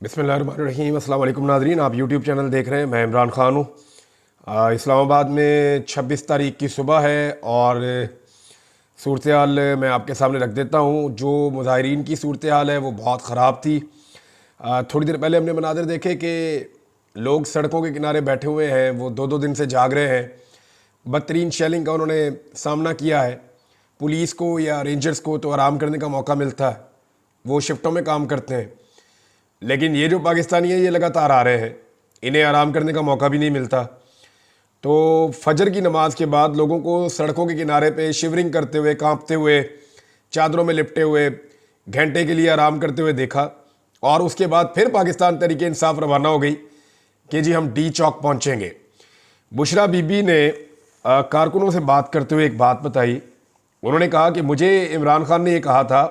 बिस्मिल्लाहिर्रहमानिर्रहीम। अस्सलाम वालेकुम नाज़रीन, आप यूट्यूब चैनल देख रहे हैं। मैं इमरान ख़ान हूँ। इस्लामाबाद में 26 तारीख की सुबह है और सूरत हाल मैं आपके सामने रख देता हूँ। जो मुज़ाहिरीन की सूरत हाल है वो बहुत ख़राब थी। थोड़ी देर पहले हमने मनाज़र देखे कि लोग सड़कों के किनारे बैठे हुए हैं, वो दो दो दिन से जाग रहे हैं। बदतरीन शेलिंग का उन्होंने सामना किया है। पुलिस को या रेंजर्स को तो आराम करने का मौका मिलता है, वो शिफ्टों में काम करते हैं, लेकिन ये जो पाकिस्तानी है ये लगातार आ रहे हैं, इन्हें आराम करने का मौका भी नहीं मिलता। तो फजर की नमाज के बाद लोगों को सड़कों के किनारे पे शिवरिंग करते हुए, कांपते हुए, चादरों में लिपटे हुए, घंटे के लिए आराम करते हुए देखा। और उसके बाद फिर पाकिस्तान तहरीक इंसाफ रवाना हो गई कि जी हम डी चौक पहुँचेंगे। बुशरा बीबी ने कारकुनों से बात करते हुए एक बात बताई। उन्होंने कहा कि मुझे इमरान खान ने ये कहा था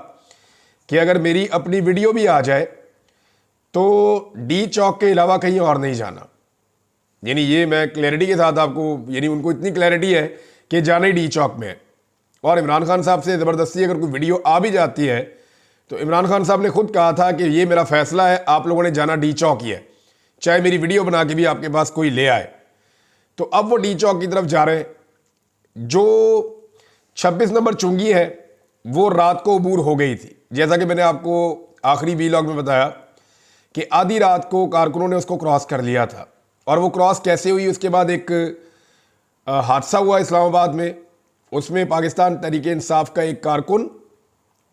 कि अगर मेरी अपनी वीडियो भी आ जाए तो डी चौक के अलावा कहीं और नहीं जाना। यानी ये मैं क्लैरिटी के साथ आपको, यानी उनको इतनी क्लैरिटी है कि जाना ही डी चौक में है। और इमरान खान साहब से ज़बरदस्ती अगर कोई वीडियो आ भी जाती है तो इमरान खान साहब ने खुद कहा था कि ये मेरा फैसला है, आप लोगों ने जाना डी चौक ही है, चाहे मेरी वीडियो बना के भी आपके पास कोई ले आए। तो अब वो डी चौक की तरफ जा रहे हैं। जो 26 नंबर चुंगी है वो रात को अबूर हो गई थी, जैसा कि मैंने आपको आखिरी वीलॉग में बताया कि आधी रात को कारकुनों ने उसको क्रॉस कर लिया था। और वो क्रॉस कैसे हुई, उसके बाद एक हादसा हुआ इस्लामाबाद में। उसमें पाकिस्तान तहरीक इंसाफ का एक कारकुन,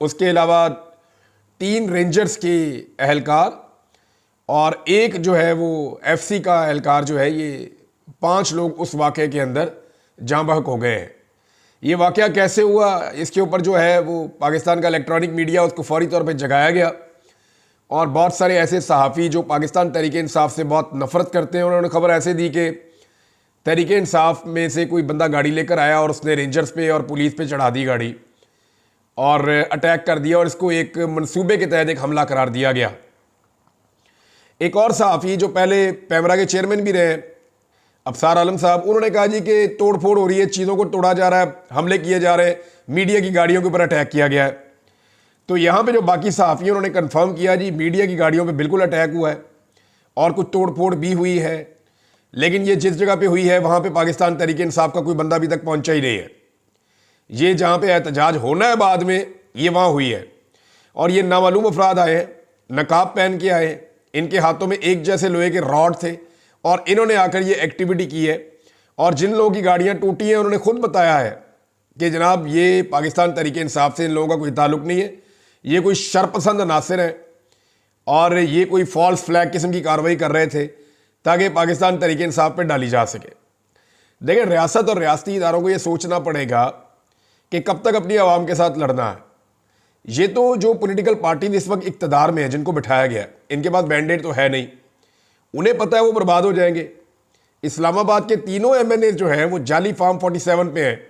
उसके अलावा 3 रेंजर्स के एहलकार और एक जो है वो एफसी का एहलकार जो है, ये 5 लोग उस वाक़े के अंदर जाँ बहक हो गए हैं। ये वाक़या कैसे हुआ, इसके ऊपर जो है वो पाकिस्तान का इलेक्ट्रॉनिक मीडिया उसको फौरी तौर पर जगाया गया। और बहुत सारे ऐसे सहाफ़ी जो पाकिस्तान तहरीक इंसाफ से बहुत नफ़रत करते हैं, उन्होंने खबर ऐसे दी कि तहरीक इंसाफ में से कोई बंदा गाड़ी लेकर आया और उसने रेंजर्स पे और पुलिस पे चढ़ा दी गाड़ी और अटैक कर दिया और इसको एक मंसूबे के तहत एक हमला करार दिया गया। एक और सहाफ़ी जो पहले पैमरा के चेयरमैन भी रहे, अफसार आलम साहब, उन्होंने कहा जी कि तोड़ फोड़ हो रही है, चीज़ों को तोड़ा जा रहा है, हमले किए जा रहे हैं, मीडिया की गाड़ियों के ऊपर अटैक किया गया है। तो यहाँ पे जो बाकी सहाफ़ी उन्होंने कंफर्म किया जी मीडिया की गाड़ियों पे बिल्कुल अटैक हुआ है और कुछ तोड़ फोड़ भी हुई है, लेकिन ये जिस जगह पे हुई है वहाँ पे पाकिस्तान तहरीक इंसाफ का कोई बंदा अभी तक पहुँचा ही नहीं है। ये जहाँ पे एहतजाज होना है बाद में, ये वहाँ हुई है। और ये नामालूम अफराद आए हैं, नकाब पहन के आए हैं, इनके हाथों में एक जैसे लोहे के रॉड थे और इन्होंने आकर ये एक्टिविटी की है। और जिन लोगों की गाड़ियाँ टूटी हैं उन्होंने खुद बताया है कि जनाब ये पाकिस्तान तहरीक इंसाफ से इन लोगों का कोई ताल्लुक नहीं है, ये कोई शरपसंद अनासर है और ये कोई फॉल्स फ्लैग किस्म की कार्रवाई कर रहे थे ताकि पाकिस्तान तहरीक इंसाफ पे डाली जा सके। देखिए, रियासत और रियासती इदारों को ये सोचना पड़ेगा कि कब तक अपनी आवाम के साथ लड़ना है। ये तो जो पॉलिटिकल पार्टी इस वक्त इक़्तिदार में है, जिनको बिठाया गया है, इनके पास मैंडेट तो है नहीं, उन्हें पता है वो बर्बाद हो जाएंगे। इस्लामाबाद के तीनों MNA जो हैं वो जाली फार्म 47 पे हैं,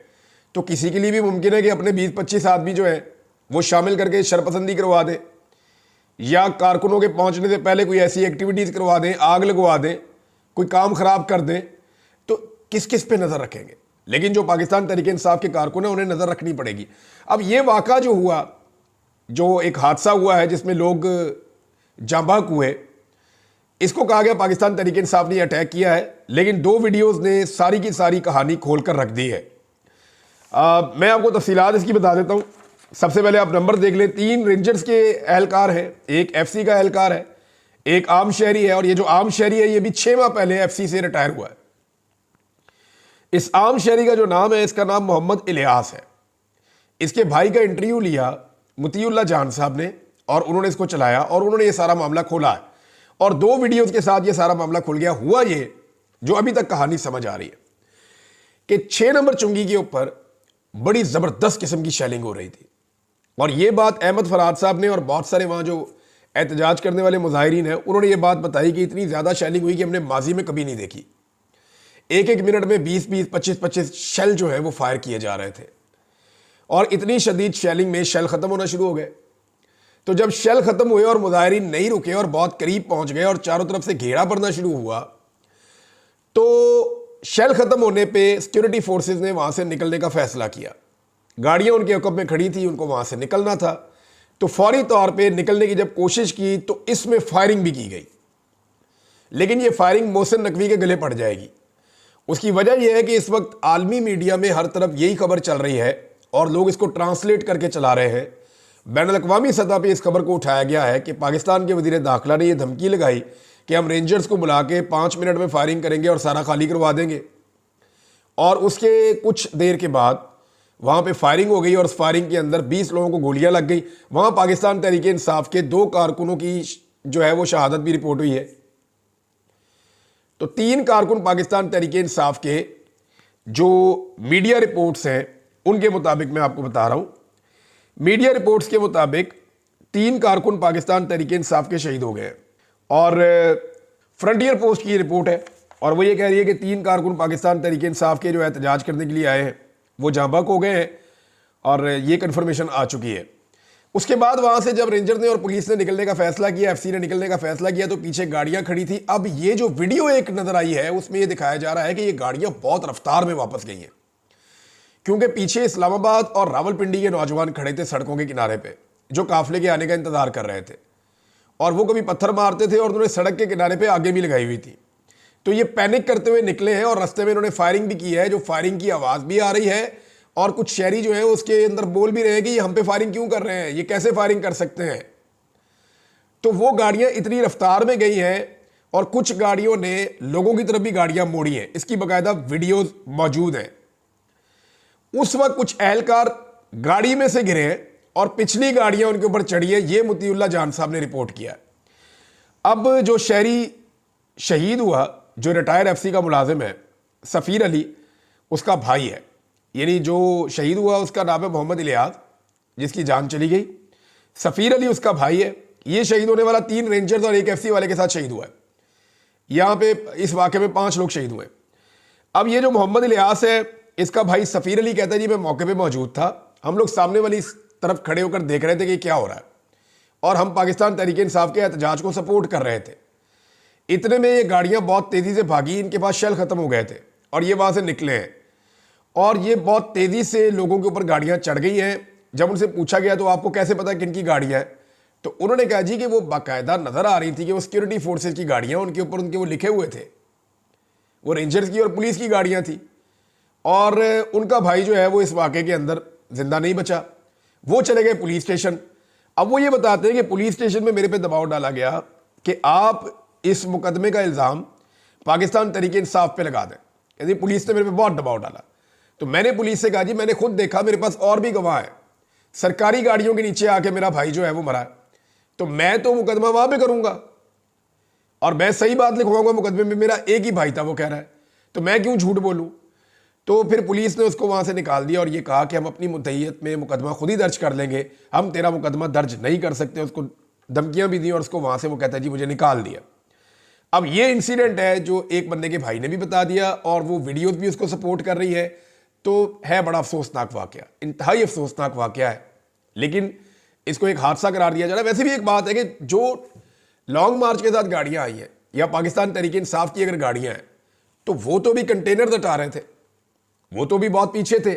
तो किसी के लिए भी मुमकिन है कि अपने 20-25 आदमी जो हैं वो शामिल करके शरपसंदी करवा दें या कारकुनों के पहुंचने से पहले कोई ऐसी एक्टिविटीज़ करवा दें, आग लगवा दें, कोई काम ख़राब कर दें। तो किस किस पे नज़र रखेंगे? लेकिन जो पाकिस्तान तहरीक इंसाफ के कारकुन हैं उन्हें नज़र रखनी पड़ेगी। अब ये वाक़ा जो हुआ, जो एक हादसा हुआ है जिसमें लोग जाँ बहक हुए, इसको कहा गया पाकिस्तान तहरीक इंसाफ ने अटैक किया है, लेकिन 2 वीडियोज़ ने सारी की सारी कहानी खोल कर रख दी है। मैं आपको तफसीलात इसकी बता देता हूँ। सबसे पहले आप नंबर देख लें। 3 रेंजर्स के एहलकार हैं, एक एफसी का एहलकार है, एक आम शहरी है। और ये जो आम शहरी है ये भी 6 माह पहले एफसी से रिटायर हुआ है। इस आम शहरी का जो नाम है, इसका नाम मोहम्मद इलियास है। इसके भाई का इंटरव्यू लिया मुतीउल्लाह जान साहब ने और उन्होंने इसको चलाया और उन्होंने ये सारा मामला खोला है और 2 वीडियोज़ के साथ ये सारा मामला खुल गया। हुआ ये, जो अभी तक कहानी समझ आ रही है, कि 6 नंबर चुंगी के ऊपर बड़ी ज़बरदस्त किस्म की शेलिंग हो रही थी। और ये बात अहमद फराद साहब ने और बहुत सारे वहाँ जो एहतजाज करने वाले मुजाहिरीन हैं उन्होंने ये बात बताई कि इतनी ज़्यादा शेलिंग हुई कि हमने माजी में कभी नहीं देखी। 1-1 मिनट में 20-20, 25-25 शेल जो है वो फायर किए जा रहे थे और इतनी शदीद शेलिंग में शेल ख़त्म होना शुरू हो गए। तो जब शेल ख़त्म हुए और मुजाहिरीन नहीं रुके और बहुत करीब पहुँच गए और चारों तरफ से घेरा पड़ना शुरू हुआ, तो शेल ख़त्म होने पर सिक्योरिटी फोर्सेज ने वहाँ से निकलने का फ़ैसला किया। गाड़ियाँ उनके हक़ में खड़ी थी, उनको वहाँ से निकलना था, तो फौरी तौर पे निकलने की जब कोशिश की तो इसमें फायरिंग भी की गई, लेकिन ये फायरिंग मोहसिन नकवी के गले पड़ जाएगी। उसकी वजह यह है कि इस वक्त आलमी मीडिया में हर तरफ यही खबर चल रही है और लोग इसको ट्रांसलेट करके चला रहे हैं। बैनुल-अक़वामी सतह पर इस खबर को उठाया गया है कि पाकिस्तान के वज़ीर दाखिला ने यह धमकी लगाई कि हम रेंजर्स को बुला के 5 मिनट में फायरिंग करेंगे और सारा खाली करवा देंगे। और उसके कुछ देर के बाद वहाँ पे फायरिंग हो गई और उस फायरिंग के अंदर 20 लोगों को गोलियां लग गई। वहाँ पाकिस्तान तहरीक इंसाफ के 2 कारकुनों की जो है वो शहादत भी रिपोर्ट हुई है। तो 3 कारकुन पाकिस्तान तहरीक इंसाफ के जो मीडिया रिपोर्ट्स हैं उनके मुताबिक मैं आपको बता रहा हूँ, मीडिया रिपोर्ट्स के मुताबिक 3 कारकुन पाकिस्तान तहरीक इंसाफ के शहीद हो गए हैं। और फ्रंटियर पोस्ट की रिपोर्ट है और वो ये कह रही है कि 3 कारकुन पाकिस्तान तहरीक इंसाफ के जो एहतजाज करने के लिए आए हैं वो जाँ बहक हो गए हैं और ये कन्फर्मेशन आ चुकी है। उसके बाद वहाँ से जब रेंजर ने और पुलिस ने निकलने का फैसला किया, एफसी ने निकलने का फैसला किया, तो पीछे गाड़ियाँ खड़ी थी। अब ये जो वीडियो एक नज़र आई है उसमें ये दिखाया जा रहा है कि ये गाड़ियाँ बहुत रफ्तार में वापस गई हैं, क्योंकि पीछे इस्लामाबाद और रावलपिंडी के नौजवान खड़े थे सड़कों के किनारे पे, जो काफिले के आने का इंतजार कर रहे थे। और वो कभी पत्थर मारते थे और उन्होंने सड़क के किनारे पे आगे भी लगाई हुई थी। तो ये पैनिक करते हुए निकले हैं और रास्ते में इन्होंने फायरिंग भी की है, जो फायरिंग की आवाज़ भी आ रही है। और कुछ शहरी जो है उसके अंदर बोल भी रहे हैं कि ये हम पे फायरिंग क्यों कर रहे हैं, ये कैसे फायरिंग कर सकते हैं। तो वो गाड़ियाँ इतनी रफ्तार में गई हैं और कुछ गाड़ियों ने लोगों की तरफ भी गाड़ियाँ मोड़ी हैं। इसकी बाकायदा वीडियोज़ मौजूद हैं। उस वक्त कुछ एहलकार गाड़ी में से गिरे हैं और पिछली गाड़ियां उनके ऊपर चढ़ी है। ये मुतीउल्लाह जान साहब ने रिपोर्ट किया। अब जो शहरी शहीद हुआ, जो रिटायर्ड एफसी का मुलाजिम है सफ़ीर अली, उसका भाई है, यानी जो शहीद हुआ उसका नाम है मोहम्मद इलियास, जिसकी जान चली गई। सफ़ीर अली उसका भाई है। ये शहीद होने वाला 3 रेंजर्स और 1 एफसी वाले के साथ शहीद हुआ है। यहाँ पे इस वाक़े में 5 लोग शहीद हुए। अब ये जो मोहम्मद इलियास है, इसका भाई सफ़ीर अली कहता है जी मैं मौके पे मौजूद था, हम लोग सामने वाली तरफ खड़े होकर देख रहे थे कि क्या हो रहा है और हम पाकिस्तान तहरीक इंसाफ के एहतजाज को सपोर्ट कर रहे थे। इतने में ये गाड़ियाँ बहुत तेज़ी से भागी, इनके पास शेल ख़त्म हो गए थे और ये वहाँ से निकले हैं और ये बहुत तेज़ी से लोगों के ऊपर गाड़ियाँ चढ़ गई हैं। जब उनसे पूछा गया तो आपको कैसे पता किन की गाड़ियाँ हैं, तो उन्होंने कहा जी कि वो बाकायदा नज़र आ रही थी कि वो सिक्योरिटी फोर्सेज की गाड़ियाँ, उनके ऊपर उनके वो लिखे हुए थे, वो रेंजर्स की और पुलिस की गाड़ियाँ थी। और उनका भाई जो है वो इस वाक़े के अंदर ज़िंदा नहीं बचा, वो चले गए पुलिस स्टेशन। अब वो ये बताते हैं कि पुलिस स्टेशन में मेरे पे दबाव डाला गया कि आप इस मुकदमे का इल्ज़ाम पाकिस्तान तहरीक इंसाफ पे लगा दें। यदि पुलिस ने मेरे पे बहुत दबाव डाला तो मैंने पुलिस से कहा जी मैंने खुद देखा, मेरे पास और भी गवाह है, सरकारी गाड़ियों के नीचे आके मेरा भाई जो है वो मरा है, तो मैं तो मुकदमा वहाँ पे करूँगा और मैं सही बात लिखवाऊंगा मुकदमे में, मेरा एक ही भाई था वो कह रहा है, तो मैं क्यों झूठ बोलूँ। तो फिर पुलिस ने उसको वहाँ से निकाल दिया और ये कहा कि हम अपनी मुद्दईयत में मुकदमा खुद ही दर्ज कर लेंगे, हम तेरा मुकदमा दर्ज नहीं कर सकते। उसको धमकियाँ भी दी और उसको वहाँ से वो कहता है जी मुझे निकाल दिया। अब ये इंसिडेंट है जो एक बंदे के भाई ने भी बता दिया और वो वीडियोज़ भी उसको सपोर्ट कर रही है। तो है बड़ा अफसोसनाक वाक़या, इंतहाई अफसोसनाक वाक़या है, लेकिन इसको एक हादसा करार दिया जा रहा है। वैसे भी एक बात है कि जो लॉन्ग मार्च के साथ गाड़ियाँ आई हैं या पाकिस्तान तहरीक इंसाफ की अगर गाड़ियाँ हैं तो वो तो भी कंटेनर हटा रहे थे, वो तो भी बहुत पीछे थे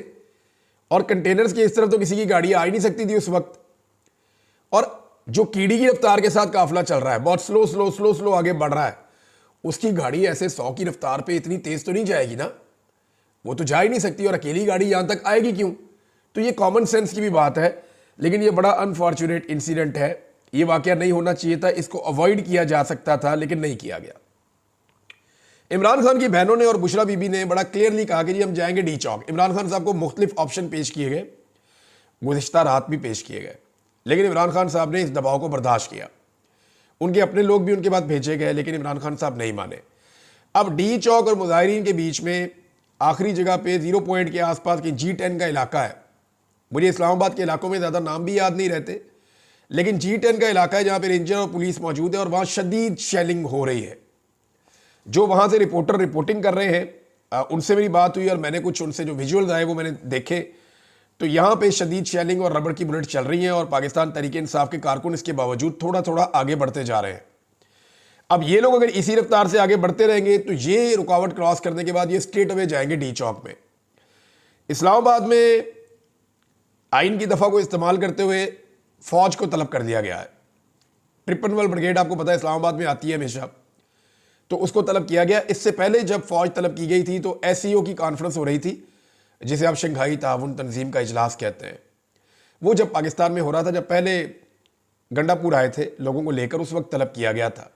और कंटेनर्स की इस तरफ तो किसी की गाड़ी आ ही नहीं सकती थी उस वक्त। और जो कीड़ी की रफ्तार के साथ काफिला चल रहा है, बहुत स्लो स्लो स्लो स्लो आगे बढ़ रहा है, उसकी गाड़ी ऐसे 100 की रफ्तार पे इतनी तेज तो नहीं जाएगी ना, वो तो जा ही नहीं सकती और अकेली गाड़ी यहां तक आएगी क्यों। तो ये कॉमन सेंस की भी बात है, लेकिन ये बड़ा अनफॉर्चुनेट इंसिडेंट है। ये वाकया नहीं होना चाहिए था, इसको अवॉइड किया जा सकता था लेकिन नहीं किया गया। इमरान खान की बहनों ने और बुशरा बीबी ने बड़ा क्लियरली कहा कि जी हम जाएंगे डी चौक। इमरान खान साहब को मुख्तलिफ ऑप्शन पेश किए गए, गुज़िश्ता रात भी पेश किए गए, लेकिन इमरान खान साहब ने इस दबाव को बर्दाश्त किया। उनके अपने लोग भी उनके बाद भेजे गए लेकिन इमरान खान साहब नहीं माने। अब डी चौक और मुजाहिरीन के बीच में आखिरी जगह पे 0 पॉइंट के आसपास की G10 का इलाका है। मुझे इस्लामाबाद के इलाकों में ज़्यादा नाम भी याद नहीं रहते, लेकिन G10 का इलाका है जहाँ पे रेंजर और पुलिस मौजूद है और वहाँ शदीद शेलिंग हो रही है। जो वहाँ से रिपोर्टर रिपोर्टिंग कर रहे हैं उनसे मेरी बात हुई और मैंने कुछ उनसे जो विजुअल्स आए वो मैंने देखे, तो यहाँ पे शदीद शेलिंग और रबड़ की बुलेट चल रही हैं और पाकिस्तान तहरीक इंसाफ के कारकुन इसके बावजूद थोड़ा थोड़ा आगे बढ़ते जा रहे हैं। अब ये लोग अगर इसी रफ्तार से आगे बढ़ते रहेंगे तो ये रुकावट क्रॉस करने के बाद ये स्ट्रेट अवे जाएंगे डी चौक में। इस्लामाबाद में आइन की दफ़ा को इस्तेमाल करते हुए फौज को तलब कर दिया गया है। 53 ब्रिगेड आपको पता है इस्लामाबाद में आती है हमेशा, तो उसको तलब किया गया। इससे पहले जब फौज तलब की गई थी तो SCO की कॉन्फ्रेंस हो रही थी, जिसे आप शंघाई ताउन तंजीम का इजलास कहते हैं। वो जब पाकिस्तान में हो रहा था, जब पहले गंडापुर आए थे लोगों को लेकर, उस वक्त तलब किया गया था।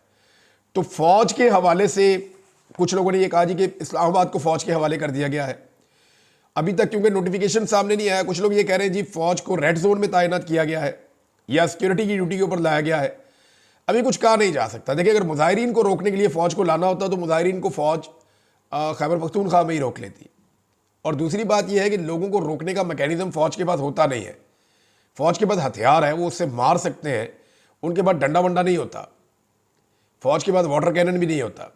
तो फौज के हवाले से कुछ लोगों ने ये कहा जी कि इस्लामाबाद को फौज के हवाले कर दिया गया है। अभी तक क्योंकि नोटिफिकेशन सामने नहीं आया, कुछ लोग ये कह रहे हैं जी फौज को रेड जोन में तैनात किया गया है या सिक्योरिटी की ड्यूटी के ऊपर लाया गया है। अभी कुछ कहा नहीं जा सकता। देखिए, अगर मुजाहिरीन को रोकने के लिए फौज को लाना होता तो मुजाहिरीन को फौज खैबर पख्तूनख्वा में ही रोक लेती। और दूसरी बात यह है कि लोगों को रोकने का मैकेनिज्म फौज के पास होता नहीं है। फौज के पास हथियार है, वो उससे मार सकते हैं, उनके पास डंडा वंडा नहीं होता, फौज के पास वाटर कैनन भी नहीं होता,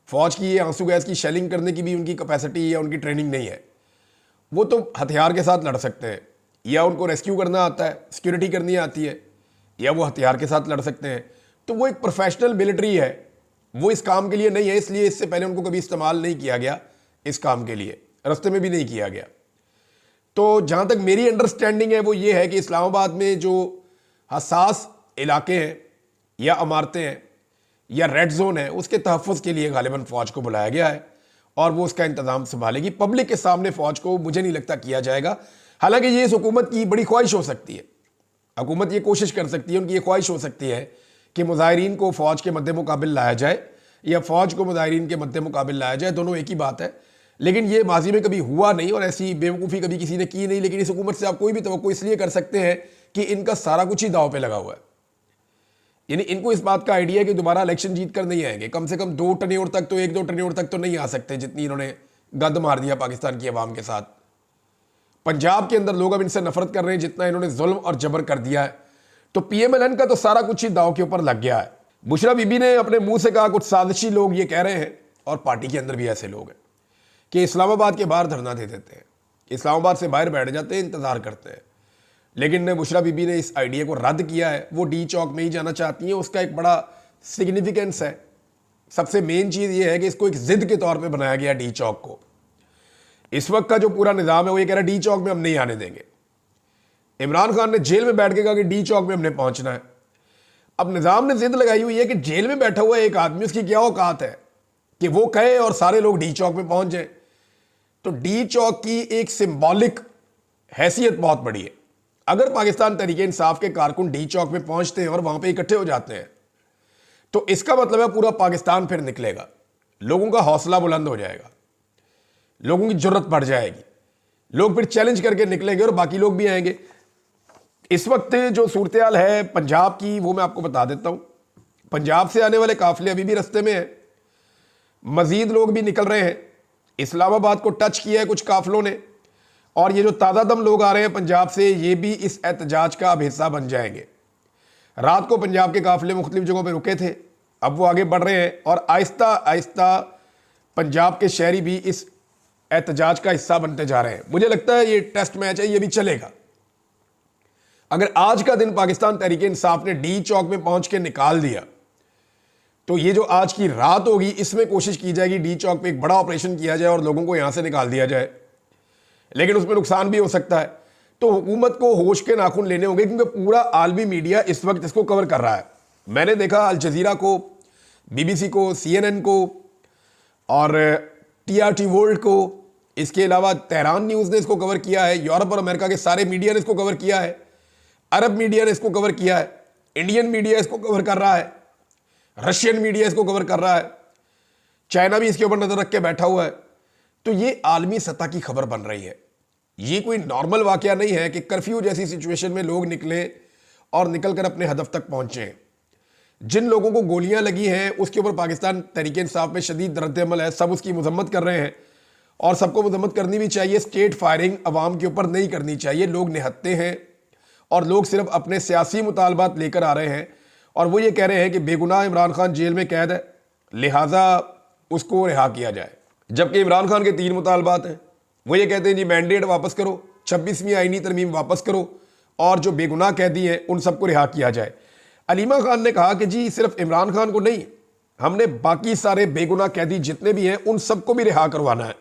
फौज की ये आंसू गैस की शेलिंग करने की भी उनकी कैपेसिटी या उनकी ट्रेनिंग नहीं है। वो तो हथियार के साथ लड़ सकते हैं, या उनको रेस्क्यू करना आता है, सिक्योरिटी करनी आती है, या वो हथियार के साथ लड़ सकते हैं। तो वो एक प्रोफेशनल मिलिट्री है, वो इस काम के लिए नहीं है, इसलिए इससे पहले उनको कभी इस्तेमाल नहीं किया गया इस काम के लिए, रास्ते में भी नहीं किया गया। तो जहाँ तक मेरी अंडरस्टैंडिंग है वो ये है कि इस्लामाबाद में जो हसास इलाके हैं या इमारतें हैं या रेड जोन है, उसके तहफ़्फ़ुज़ के लिए गालिबन फ़ौज को बुलाया गया है और वो उसका इंतज़ाम संभालेगी। पब्लिक के सामने फ़ौज को मुझे नहीं लगता किया जाएगा। हालांकि ये इस हुकूमत की बड़ी ख्वाहिश हो सकती है, हुकूमत ये कोशिश कर सकती है, उनकी ये ख्वाहिश हो सकती है कि मुजाहिरीन को फ़ौज के मद्दे मुकाबिल लाया जाए या फ़ौज को मुजाहिरीन के मद्दे मुकाबिल लाया जाए, दोनों एक ही बात है। लेकिन ये माजी में कभी हुआ नहीं और ऐसी बेवकूफ़ी कभी किसी ने की नहीं। लेकिन इस हुकूमत से आप कोई भी तवक्को इसलिए कर सकते हैं कि इनका सारा कुछ ही दाव पे लगा हुआ है। यानी इनको इस बात का आइडिया है कि दोबारा इलेक्शन जीत कर नहीं आएंगे, कम से कम 2 टर्न्योर तक तो 1-2 टर्न्योर तक तो नहीं आ सकते, जितनी इन्होंने गंद मार दिया पाकिस्तान की आवाम के साथ। पंजाब के अंदर लोग अब इनसे नफरत कर रहे हैं जितना इन्होंने जुल्म और जबर कर दिया है। तो PMLN का तो सारा कुछ ही दाव के ऊपर लग गया है। बुशरा बीबी ने अपने मुंह से कहा, कुछ साजिशी लोग ये कह रहे हैं और पार्टी के अंदर भी ऐसे लोग हैं कि इस्लामाबाद के बाहर धरना दे देते हैं, इस्लामाबाद से बाहर बैठ जाते हैं, इंतज़ार करते हैं। लेकिन बुशरा बीबी ने इस आइडिया को रद्द किया है, वो डी चौक में ही जाना चाहती हैं। उसका एक बड़ा सिग्निफिकेंस है। सबसे मेन चीज़ ये है कि इसको एक ज़िद के तौर पे बनाया गया डी चौक को। इस वक्त का जो पूरा निज़ाम है वो ये कह रहा है डी चौक में हम नहीं आने देंगे। इमरान खान ने जेल में बैठ के कहा कि डी चौक में हमने पहुंचना है। अब निज़ाम ने ज़िद लगाई हुई है कि जेल में बैठा हुआ एक आदमी, उसकी क्या औकात है कि वो कहे और सारे लोग डी चौक में पहुंच जाए। तो डी चौक की एक सिंबॉलिक हैसियत बहुत बड़ी है। अगर पाकिस्तान तहरीक इंसाफ के कारकुन डी चौक में पहुंचते हैं और वहां पे इकट्ठे हो जाते हैं तो इसका मतलब है पूरा पाकिस्तान फिर निकलेगा, लोगों का हौसला बुलंद हो जाएगा, लोगों की जुर्रत बढ़ जाएगी, लोग फिर चैलेंज करके निकलेंगे और बाकी लोग भी आएंगे। इस वक्त जो सूरत हाल है पंजाब की वो मैं आपको बता देता हूं। पंजाब से आने वाले काफिले अभी भी रास्ते में हैं, मजीद लोग भी निकल रहे हैं। इस्लामाबाद को टच किया है कुछ काफिलों ने, और ये जो ताज़ा दम लोग आ रहे हैं पंजाब से, ये भी इस एहतजाज का अब हिस्सा बन जाएंगे। रात को पंजाब के काफिले मुख्तलिफ जगहों पर रुके थे, अब वो आगे बढ़ रहे हैं और आहिस्ता आहिस्ता पंजाब के शहरी भी इस एहतजाज का हिस्सा बनते जा रहे हैं। मुझे लगता है ये टेस्ट मैच है, ये भी चलेगा। अगर आज का दिन पाकिस्तान तहरीक इंसाफ ने डी चौक में पहुंच के निकाल दिया तो ये जो आज की रात होगी इसमें कोशिश की जाएगी डी चौक पे एक बड़ा ऑपरेशन किया जाए और लोगों को यहां से निकाल दिया जाए। लेकिन उसमें नुकसान भी हो सकता है। तो हुकूमत को होश के नाखून लेने होंगे, क्योंकि पूरा आलमी मीडिया इस वक्त इसको कवर कर रहा है। मैंने देखा अल जजीरा को, BBC को, CNN को और TRT वर्ल्ड को, इसके अलावा तेहरान न्यूज़ ने इसको कवर किया है, यूरोप और अमेरिका के सारे मीडिया ने इसको कवर किया है, अरब मीडिया ने इसको कवर किया है, इंडियन मीडिया इसको कवर कर रहा है, रशियन मीडिया इसको कवर कर रहा है, चाइना भी इसके ऊपर नजर रख के बैठा हुआ है। तो ये आलमी सतह की खबर बन रही है। ये कोई नॉर्मल वाकया नहीं है कि कर्फ्यू जैसी सिचुएशन में लोग निकले और निकलकर अपने हदफ तक पहुंचे। जिन लोगों को गोलियां लगी हैं उसके ऊपर पाकिस्तान तहरीक इंसाफ में शदीद रद्द-ए-अमल है, सब उसकी मजम्मत कर रहे हैं और सबको मजम्मत करनी भी चाहिए। स्टेट फायरिंग अवाम के ऊपर नहीं करनी चाहिए। लोग निहत्ते हैं और लोग सिर्फ अपने सियासी मुतालबात लेकर आ रहे हैं और वो ये कह रहे हैं कि बेगुनाह इमरान खान जेल में कैद है, लिहाजा उसको रिहा किया जाए। जबकि इमरान खान के 3 मुतालबात हैं। वो ये कहते हैं जी मैंडेट वापस करो, 26वीं आईनी तरमीम वापस करो और जो बेगुनाह कैदी हैं उन सबको रिहा किया जाए। अलीमा खान ने कहा कि जी सिर्फ इमरान खान को नहीं, हमने बाकी सारे बेगुनाह कैदी जितने भी हैं उन सबको भी रिहा करवाना है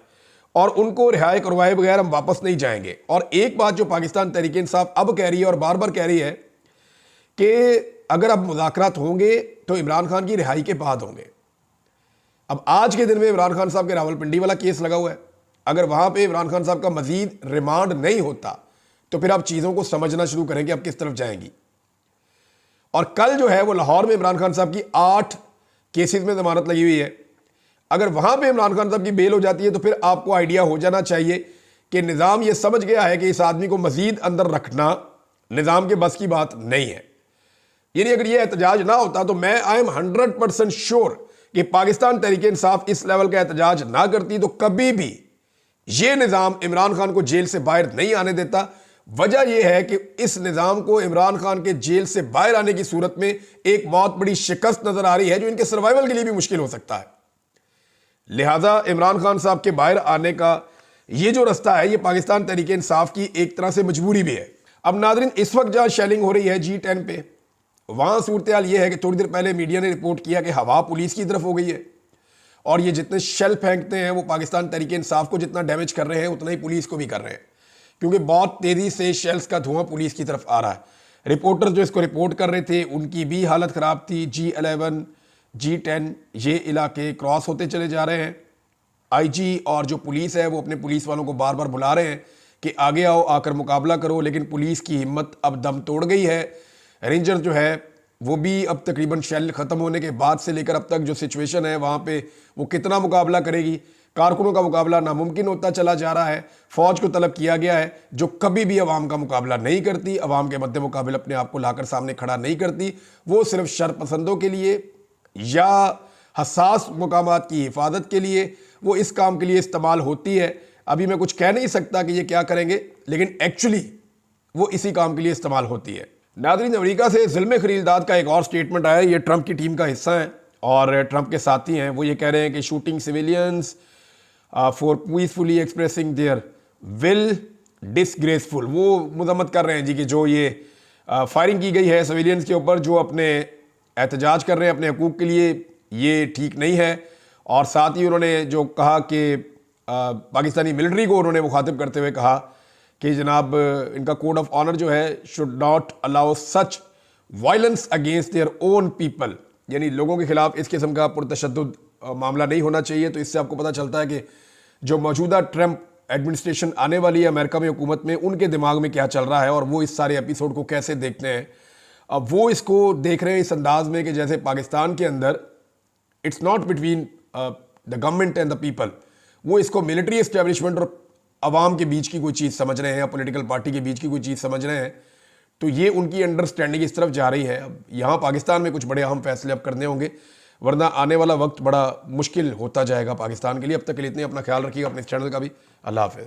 और उनको रिहाई करवाए बगैर हम वापस नहीं जाएंगे। और एक बात जो पाकिस्तान तहरीक इंसाफ अब कह रही है और बार बार कह रही है कि अगर अब मुज़ाकरात होंगे तो इमरान खान की रिहाई के बाद होंगे। अब आज के दिन में इमरान खान साहब के रावलपिंडी वाला केस लगा हुआ है, अगर वहां पे इमरान खान साहब का मजीद रिमांड नहीं होता तो फिर आप चीज़ों को समझना शुरू करेंगे अब किस तरफ जाएंगी। और कल जो है वो लाहौर में इमरान खान साहब की 8 केसेस में जमानत लगी हुई है। अगर वहां पे इमरान खान साहब की बेल हो जाती है तो फिर आपको आइडिया हो जाना चाहिए कि निज़ाम ये समझ गया है कि इस आदमी को मजीद अंदर रखना निज़ाम के बस की बात नहीं है। यानी अगर ये एहतजाज ना होता तो मैं आई एम 100% श्योर कि पाकिस्तान तहरीक इंसाफ इस लेवल का एहतजाज ना करती तो कभी भी ये निज़ाम इमरान खान को जेल से बाहर नहीं आने देता। वजह यह है कि इस निज़ाम को इमरान खान के जेल से बाहर आने की सूरत में एक बहुत बड़ी शिकस्त नजर आ रही है जो इनके सर्वाइवल के लिए भी मुश्किल हो सकता है। लिहाजा इमरान खान साहब के बाहर आने का ये जो रास्ता है ये पाकिस्तान तहरीक इंसाफ की एक तरह से मजबूरी भी है। अब नाज़रीन, इस वक्त जहां शेलिंग हो रही है G10 पे, वहां सूरत हाल ये है कि थोड़ी देर पहले मीडिया ने रिपोर्ट किया कि हवा पुलिस की तरफ हो गई है और ये जितने शेल फेंकते हैं वो पाकिस्तान तहरीक इंसाफ को जितना डैमेज कर रहे हैं उतना ही पुलिस को भी कर रहे हैं, क्योंकि बहुत तेजी से शेल्स का धुआं पुलिस की तरफ आ रहा है। रिपोर्टर जो इसको रिपोर्ट कर रहे थे उनकी भी हालत ख़राब थी। G11 G10 ये इलाके क्रॉस होते चले जा रहे हैं। IG और जो पुलिस है वो अपने पुलिस वालों को बार बार बुला रहे हैं कि आगे आओ, आकर मुकाबला करो, लेकिन पुलिस की हिम्मत अब दम तोड़ गई है। रेंजर जो है वो भी अब तकरीबन शेल ख़त्म होने के बाद से लेकर अब तक जो सिचुएशन है वहाँ पे वो कितना मुकाबला करेगी, कारकुनों का मुकाबला नामुमकिन होता चला जा रहा है। फौज को तलब किया गया है जो कभी भी अवाम का मुकाबला नहीं करती, अवाम के मद्दे मुकाबले अपने आप को लाकर सामने खड़ा नहीं करती, वो सिर्फ शरपसंदों के लिए या हसास मकामात की हिफाजत के लिए वो इस काम के लिए इस्तेमाल होती है। अभी मैं कुछ कह नहीं सकता कि ये क्या करेंगे, लेकिन एक्चुअली वो इसी काम के लिए इस्तेमाल होती है। नाज़रीन, अमेरिका से ज़ुल्म खलीलदाद का एक और स्टेटमेंट आया। ये ट्रंप की टीम का हिस्सा है और ट्रंप के साथी हैं। वो ये कह रहे हैं कि shooting civilians for peacefully expressing there will disgraceful. वो मजम्मत कर रहे हैं जी कि जो ये फायरिंग की गई है सिविलियंस के ऊपर जो अपने एहतजाज कर रहे हैं अपने हकूक़ के लिए, ये ठीक नहीं है। और साथ ही उन्होंने जो कहा कि पाकिस्तानी मिलिट्री को उन्होंने मुखातिब करते हुए कहा कि जनाब इनका कोड ऑफ ऑनर जो है should not allow such violence against their own people, यानी लोगों के खिलाफ इस किस्म का पुरतशद्दुद मामला नहीं होना चाहिए। तो इससे आपको पता चलता है कि जो मौजूदा ट्रंप एडमिनिस्ट्रेशन आने वाली है अमेरिका में हुकूमत में, उनके दिमाग में क्या चल रहा है और वो इस सारे एपिसोड को कैसे देखते हैं। अब वो इसको देख रहे हैं इस अंदाज में कि जैसे पाकिस्तान के अंदर it's not between the government and the people, वो इसको मिलिट्री एस्टेब्लिशमेंट और अवाम के बीच की कोई चीज़ समझ रहे हैं या पॉलिटिकल पार्टी के बीच की कोई चीज़ समझ रहे हैं। तो ये उनकी अंडरस्टैंडिंग इस तरफ जा रही है। अब यहाँ पाकिस्तान में कुछ बड़े अहम फैसले अब करने होंगे, वरना आने वाला वक्त बड़ा मुश्किल होता जाएगा पाकिस्तान के लिए। अब तक के लिए इतने, अपना ख्याल रखिएगा, अपने इस चैनल का भी। अल्लाह हाफ़िज़।